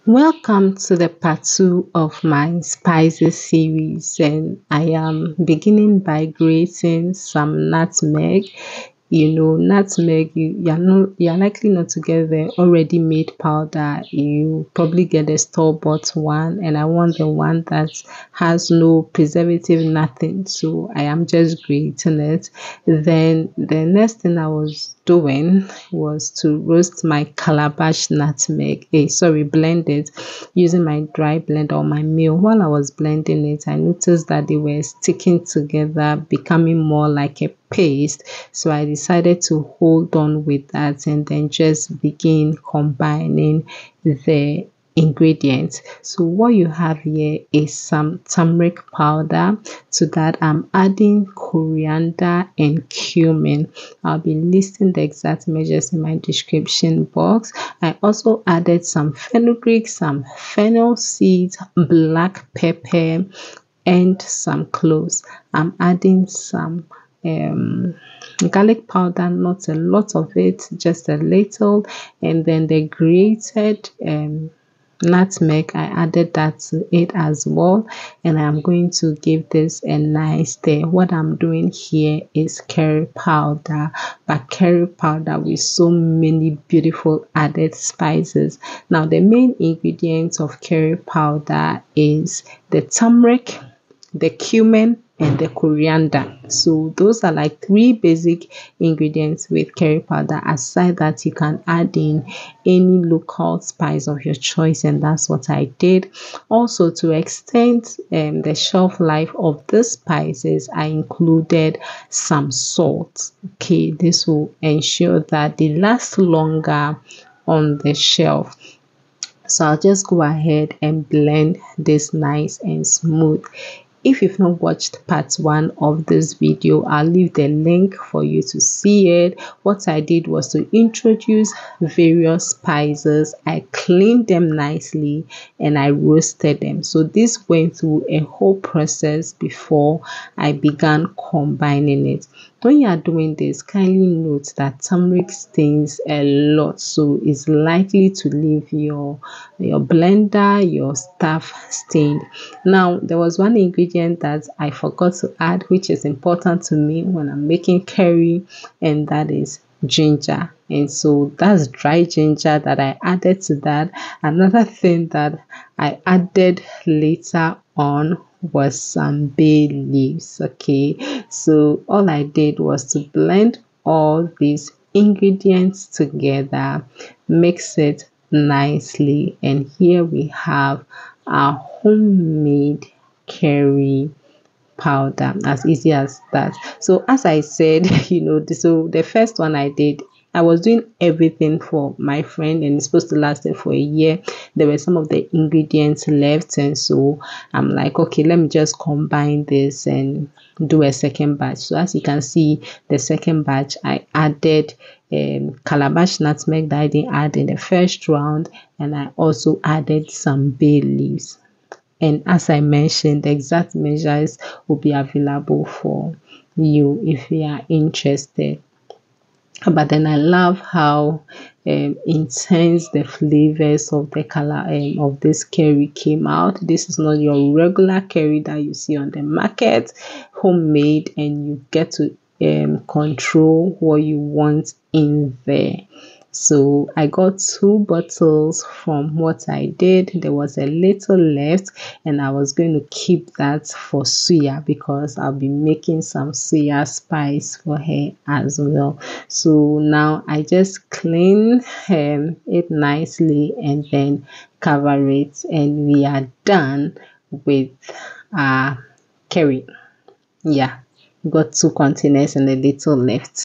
Welcome to the part 2 of my spices series, and I am beginning by grating some nutmeg. Nutmeg, you're likely not to get the already made powder. You probably get the store-bought one, and I want the one that has no preservative, nothing. So I am just grating it. Then the next thing I was doing was to roast my calabash nutmeg. Blend it using my dry blend or my mill. While I was blending it, I noticed that they were sticking together, becoming more like a paste. So I decided to hold on with that and then just begin combining the ingredients. So what you have here is some turmeric powder. To that, I'm adding coriander and cumin. I'll be listing the exact measures in my description box. I also added some fenugreek, some fennel seeds, black pepper, and some cloves. I'm adding some garlic powder, not a lot of it, just a little, and then the grated nutmeg, I added that to it as well, and I'm going to give this a nice stir. What I'm doing here is curry powder, but curry powder with so many beautiful added spices. Now the main ingredients of curry powder is the turmeric, the cumin, and the coriander. So those are like three basic ingredients with curry powder. Aside that, you can add in any local spice of your choice, and that's what I did. Also, to extend the shelf life of the spices, I included some salt. Okay, this will ensure that they last longer on the shelf. So I'll just go ahead and blend this nice and smooth. If you've not watched part 1 of this video, I'll leave the link for you to see it. What I did was to introduce various spices. I cleaned them nicely and I roasted them. So this went through a whole process before I began combining it. When you are doing this, kindly note that turmeric stains a lot, so it's likely to leave your blender, your stuff stained. Now, there was one ingredient that I forgot to add, which is important to me when I'm making curry, and that is ginger. And so that's dry ginger that I added to that. Another thing that I added later on was some bay leaves. Okay, so all I did was to blend all these ingredients together, mix it nicely, and here we have our homemade curry powder. As easy as that. So as I said, so the first one I did, I was doing everything for my friend, and it's supposed to last her for a year. There were some of the ingredients left, and so I'm like, okay, let me just combine this and do a second batch. So as you can see, the second batch, I added calabash nutmeg that I didn't add in the first round, and I also added some bay leaves. And as I mentioned, the exact measures will be available for you if you are interested. But then I love how intense the flavors of the color of this curry came out. This is not your regular curry that you see on the market, homemade, and you get to control what you want in there. So I got 2 bottles from what I did. There was a little left, and I was going to keep that for suya because I'll be making some suya spice for her as well. So now I just clean it nicely and then cover it, and we are done with our curry. Yeah, got 2 containers and a little left.